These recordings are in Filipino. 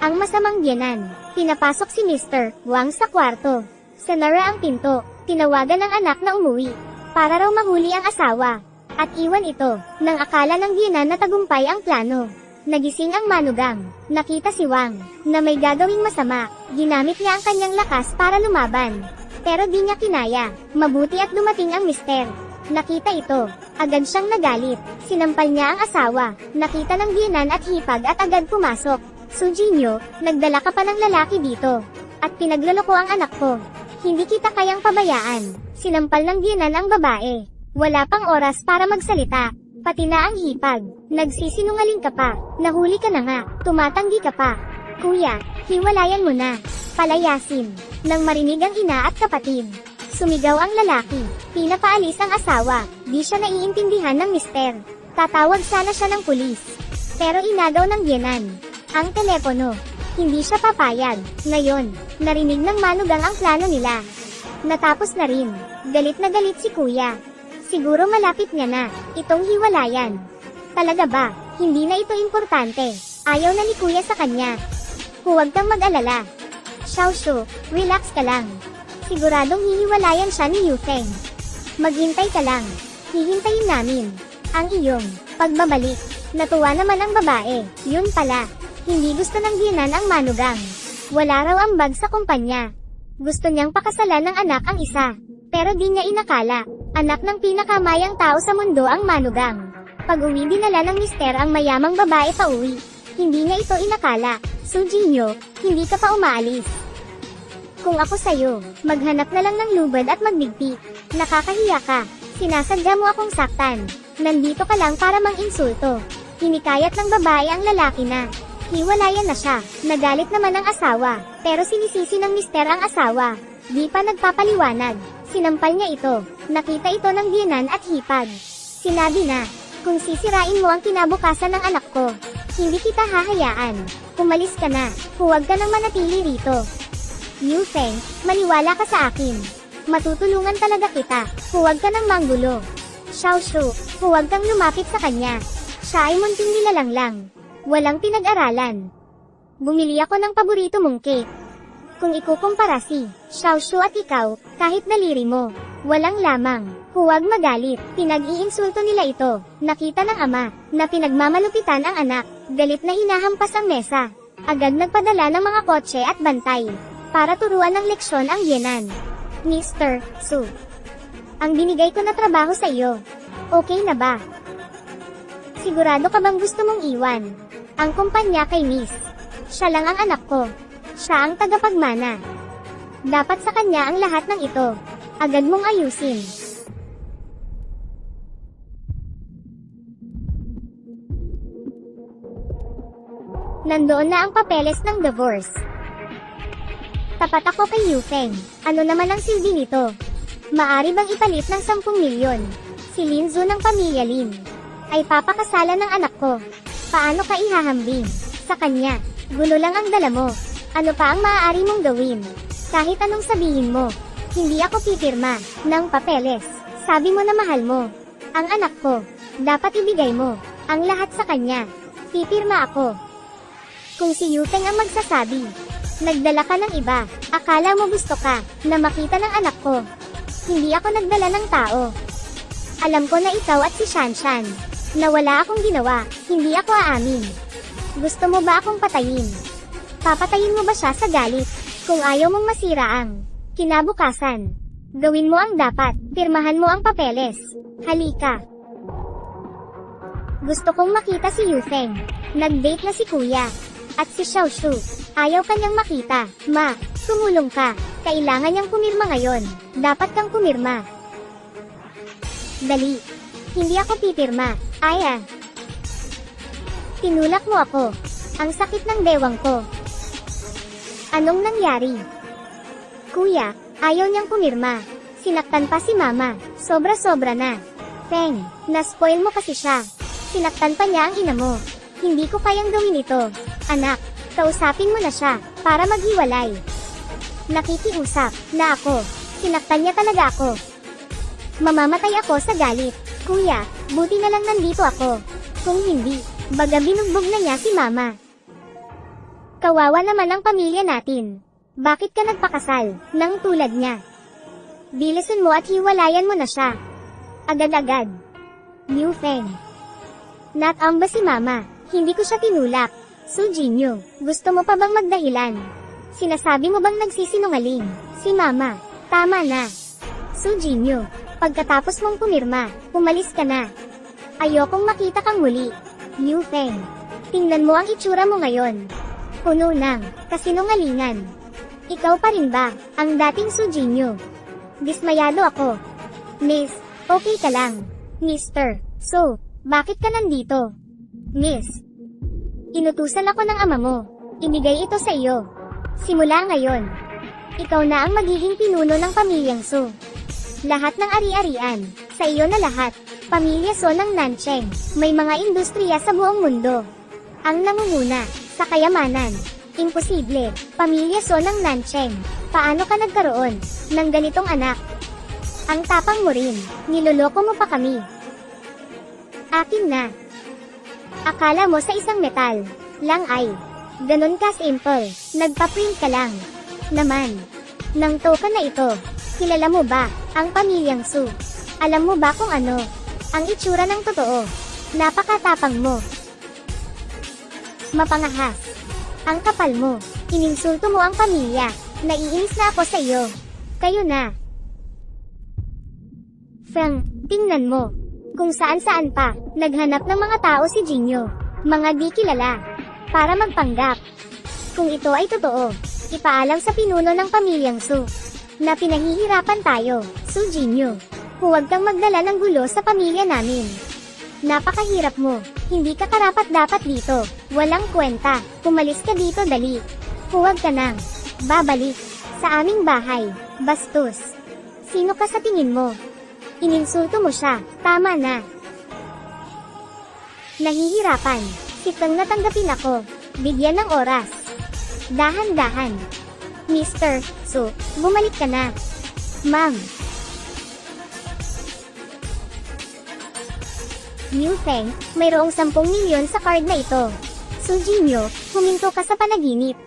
Ang masamang biyenan. Pinapasok si Mr. Wang sa kwarto. Sinara ang pinto. Tinawagan ng anak na umuwi. Para raw mahuli ang asawa. At iwan ito, nang akala ng biyenan na tagumpay ang plano. Nagising ang manugang. Nakita si Wang, na may gagawing masama. Ginamit niya ang kanyang lakas para lumaban. Pero di niya kinaya. Mabuti at dumating ang mister. Nakita ito. Agad siyang nagalit. Sinampal niya ang asawa. Nakita ng biyenan at hipag at agad pumasok. Sujinyo, nagdala ka pa ng lalaki dito. At pinagloloko ang anak ko. Hindi kita kayang pabayaan. Sinampal ng biyenan ang babae. Wala pang oras para magsalita. Pati na ang hipag. Nagsisinungaling ka pa. Nahuli ka na nga. Tumatanggi ka pa. Kuya, hiwalayan mo na. Palayasin. Nang marinig ang ina at kapatid. Sumigaw ang lalaki. Pinapaalis ang asawa. Di siya naiintindihan ng mister. Tatawag sana siya ng pulis. Pero inagaw ng biyenan ang telepono. Hindi siya papayag. Ngayon, narinig ng manugang ang plano nila. Natapos na rin. Galit na galit si kuya. Siguro malapit niya na itong hiwalayan. Talaga ba? Hindi na ito importante. Ayaw na ni kuya sa kanya. Huwag kang mag-alala. Xiaoshu, relax ka lang. Siguradong hihiwalayan siya ni Yufeng. Maghintay ka lang. Hihintayin namin ang iyong pagbabalik. Natuwa naman ang babae. Yun pala. Hindi gusto ng biyenan ang manugang. Wala raw ambag sa kumpanya. Gusto niyang pakasalan ng anak ang isa. Pero di niya inakala. Anak ng pinakamayang tao sa mundo ang manugang. Pag-uwi dinala ng mister ang mayamang babae pa uwi. Hindi niya ito inakala. Sujinyo, hindi ka pa umaalis. Kung ako sa'yo, maghanap na lang ng lubad at magbigti. Nakakahiya ka. Sinasadya mo akong saktan. Nandito ka lang para mang-insulto. Hinikayat ng babae ang lalaki na hiwalayan na siya. Nagalit naman ang asawa. Pero sinisisi ng mister ang asawa. Di pa nagpapaliwanag. Sinampal niya ito. Nakita ito ng biyenan at hipag. Sinabi na, kung sisirain mo ang kinabukasan ng anak ko, hindi kita hahayaan. Umalis ka na. Huwag ka nang manatili rito. Yufeng, maniwala ka sa akin. Matutulungan talaga kita. Huwag ka nang manggulo. Xiaoshu, huwag kang lumapit sa kanya. Siya ay munting nilalang lang. Walang pinag-aralan. Bumili ako ng paborito mong cake. Kung ikukumpara si Xiaoshu at ikaw, kahit daliri mo, walang lamang. Huwag magalit. Pinag-iinsulto nila ito. Nakita ng ama, na pinagmamalupitan ang anak. Galit na hinahampas ang mesa. Agad nagpadala ng mga kotse at bantay. Para turuan ng leksyon ang biyenan. Mr. Su, ang binigay ko na trabaho sa iyo. Okay na ba? Sigurado ka bang gusto mong iwan ang kumpanya kay Miss? Siya lang ang anak ko. Siya ang tagapagmana. Dapat sa kanya ang lahat ng ito. Agad mong ayusin. Nandoon na ang papeles ng divorce. Tapat ako kay Yufeng. Ano naman ang silbi nito? Maari bang ipalit ng 10 milyon? Si Linzu ng pamilya Lin ay papakasalan ng anak ko. Paano ka ihahambing sa kanya? Gulo lang ang dala mo. Ano pa ang maaari mong gawin? Kahit anong sabihin mo, hindi ako pipirma ng papeles. Sabi mo na mahal mo ang anak ko. Dapat ibigay mo ang lahat sa kanya. Pipirma ako. Kung si Yufeng ang magsasabi, nagdala ka ng iba. Akala mo gusto ka na makita ng anak ko. Hindi ako nagdala ng tao. Alam ko na ikaw at si Shanshan na wala akong ginawa. Hindi ako aamin. Gusto mo ba akong patayin? Papatayin mo ba siya sa galit? Kung ayaw mong masira ang kinabukasan, gawin mo ang dapat. Pirmahan mo ang papeles. Halika. Gusto kong makita si Yufeng. Nag-date na si kuya. At si Xiaoshu. Ayaw kanyang makita. Ma, tumulong ka. Kailangan niyang pumirma ngayon. Dapat kang pumirma. Dali. Hindi ako pipirma. Aya. Tinulak mo ako. Ang sakit ng bewang ko. Anong nangyari? Kuya, ayaw niyang pumirma. Sinaktan pa si mama. Sobra-sobra na. Feng, na-spoil mo kasi siya. Sinaktan pa niya ang ina mo. Hindi ko kayang gawin ito. Anak, kausapin mo na siya, para maghiwalay. Nakikiusap, na ako. Sinaktan niya talaga ako. Mamamatay ako sa galit. Kuya, buti na lang nandito ako. Kung hindi, baga binugbog na niya si mama. Kawawa naman ang pamilya natin. Bakit ka nagpakasal, nang tulad niya? Bilisan mo at hiwalayan mo na siya. Agad-agad. Liu Feng. Natamba si mama, hindi ko siya tinulak. Su Jinyo, gusto mo pa bang magdahilan? Sinasabi mo bang nagsisinungaling? Si mama, tama na. Su Jinyo, pagkatapos mong pumirma, umalis ka na. Ayokong makita kang muli. Liu Feng, tingnan mo ang itsura mo ngayon. Puno ng kasinungalingan. Ikaw pa rin ba, ang dating Su Jinyo? Dismayado ako. Miss, okay ka lang. Mister, so, bakit ka nandito? Miss, inutusan ako ng ama mo. Inigay ito sa iyo. Simula ngayon, ikaw na ang magiging pinuno ng pamilyang Su. Lahat ng ari-arian, sa iyo na lahat. Pamilya So ng Nancheng, may mga industriya sa buong mundo. Ang nangunguna, sa kayamanan. Imposible, pamilya So ng Nancheng. Paano ka nagkaroon ng ganitong anak? Ang tapang mo rin, niloloko mo pa kami. Akin na. Akala mo sa isang metal lang ay ganun ka simple, nagpa-print ka lang. Naman, ng token na ito, kilala mo ba ang pamilyang Su? Alam mo ba kung ano ang itsura ng totoo? Napakatapang mo. Mapangahas. Ang kapal mo. Ininsulto mo ang pamilya. Naiinis na ako sa iyo. Kayo na. Feng, tingnan mo. Kung saan-saan pa, naghanap ng mga tao si Jinyo. Mga di kilala. Para magpanggap. Kung ito ay totoo, ipaalam sa pinuno ng pamilyang Su na pinahihirapan tayo, Su Jinyo. Huwag kang magdala ng gulo sa pamilya namin. Napakahirap mo. Hindi ka karapat-dapat dito. Walang kwenta. Umalis ka dito dali. Huwag ka nang babalik sa aming bahay. Bastos. Sino ka sa tingin mo? Ininsulto mo siya. Tama na. Nahihirapan. Si Feng na tanggapin ako. Bigyan ng oras. Dahan-dahan. Mr. Su, bumalik ka na. Ma'am. Liu Feng, mayroong 10 milyon sa card na ito. Su Jinyo, huminto ka sa panaginip.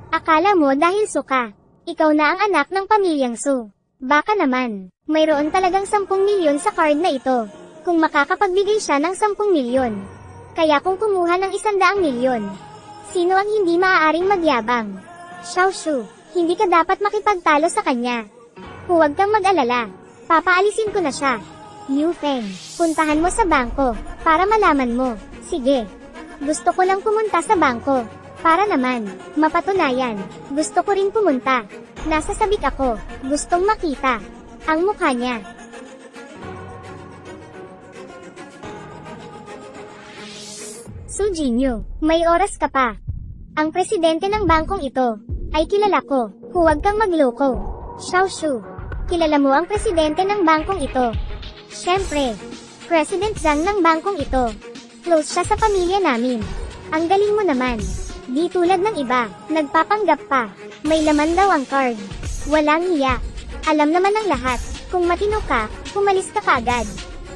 Akala mo dahil suka, ikaw na ang anak ng pamilyang Su. Baka naman, mayroon talagang 10 milyon sa card na ito. Kung makakapagbigay siya ng 10 milyon. Kaya kung kumuha ng 100 milyon. Sino ang hindi maaaring magyabang? Xiao Shu, hindi ka dapat makipagtalo sa kanya. Huwag kang mag-alala. Papaalisin ko na siya. Liu Feng, puntahan mo sa bangko, para malaman mo. Sige. Gusto ko lang pumunta sa bangko. Para naman, mapatunayan. Gusto ko rin pumunta. Nasa sabik ako, gustong makita ang mukha niya. Su Jinyo, may oras ka pa. Ang presidente ng bangkong ito ay kilala ko. Huwag kang magloko. Xiao Shu, kilala mo ang presidente ng bangkong ito. Siyempre, President Zhang ng bangkong ito. Close siya sa pamilya namin. Ang galing mo naman. Di tulad ng iba, nagpapanggap pa. May laman daw ang card. Walang hiya. Alam naman ng lahat. Kung matino ka, umalis ka kaagad.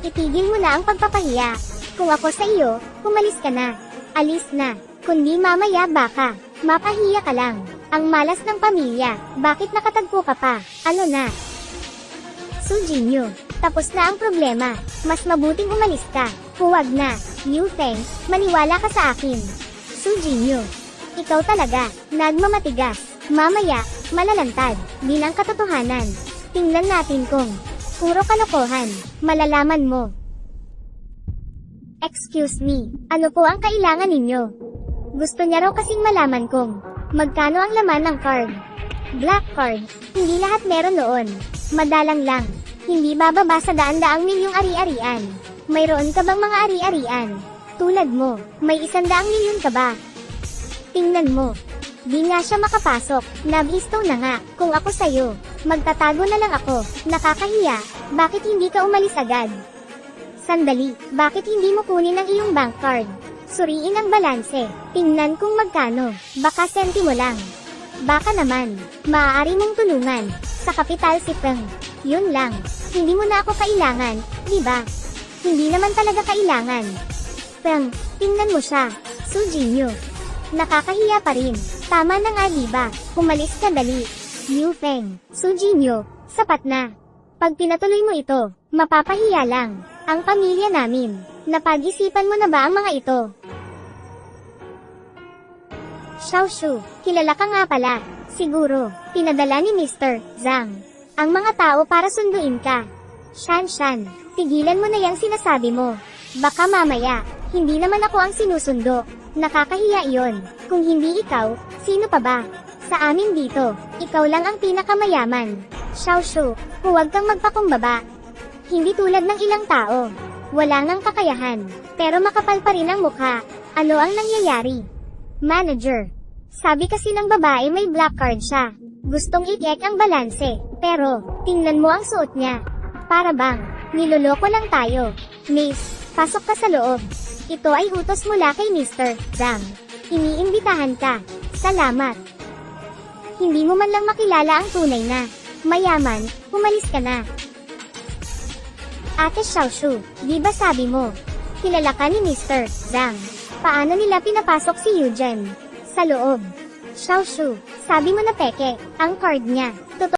Itigil mo na ang pagpapahiya. Kung ako sa iyo, umalis ka na. Alis na. Kundi mamaya baka, mapahiya ka lang. Ang malas ng pamilya, bakit nakatagpo ka pa? Ano na? Su Jinyo, tapos na ang problema. Mas mabuting umalis ka. Huwag na. Liu Feng, maniwala ka sa akin. Su Jinyo, ikaw talaga, nagmamatigas. Mamaya, malalantad. Bilang katotohanan. Tingnan natin kung puro kalokohan. Malalaman mo. Excuse me, ano po ang kailangan ninyo? Gusto niya raw kasing malaman kung magkano ang laman ng card. Black card, hindi lahat meron noon. Madalang lang. Hindi bababa sa daan-daang milyong ari-arian. Mayroon ka bang mga ari-arian? Tulad mo, may 100 milyon ka ba? Tingnan mo. Di nga siya makapasok. Nabisto na nga. Kung ako sa'yo, magtatago na lang ako. Nakakahiya. Bakit hindi ka umalis agad? Sandali, bakit hindi mo kunin ang iyong bank card? Suriin ang balanse. Tingnan kung magkano. Baka sentimo lang. Baka naman, maaari mong tulungan. Sa kapital si Feng. Yun lang. Hindi mo na ako kailangan, di ba? Hindi naman talaga kailangan. Feng, tingnan mo siya. Su Jinyo. Nakakahiya pa rin. Tama na nga diba, umalis ka dali. Yu Feng, Su Jinyo, sapat na. Pag pinatuloy mo ito, mapapahiya lang ang pamilya namin. Napag-isipan mo na ba ang mga ito? Xiaoshu, kilala ka nga pala. Siguro, pinadala ni Mr. Zhang ang mga tao para sunduin ka. Shan, tigilan mo na yang sinasabi mo. Baka mamaya, hindi naman ako ang sinusundo. Nakakahiya iyon. Kung hindi ikaw, sino pa ba? Sa amin dito, ikaw lang ang pinakamayaman. Xiaoshu, huwag kang magpakumbaba. Hindi tulad ng ilang tao. Wala ngang kakayahan, pero makapal pa rin ang mukha. Ano ang nangyayari? Manager. Sabi kasi ng babae may black card siya. Gustong i-check ang balanse, pero, tingnan mo ang suot niya. Para bang, niloloko lang tayo. Miss, pasok ka sa loob. Ito ay utos mula kay Mr. Zhang. Iniimbitahan ka. Salamat. Hindi mo man lang makilala ang tunay na mayaman, umalis ka na. Ate Xiaoshu, di ba sabi mo, kilala ka ni Mr. Zhang? Paano nila pinapasok si Eugen sa loob? Xiaoshu, sabi mo na peke, ang card niya. Totoo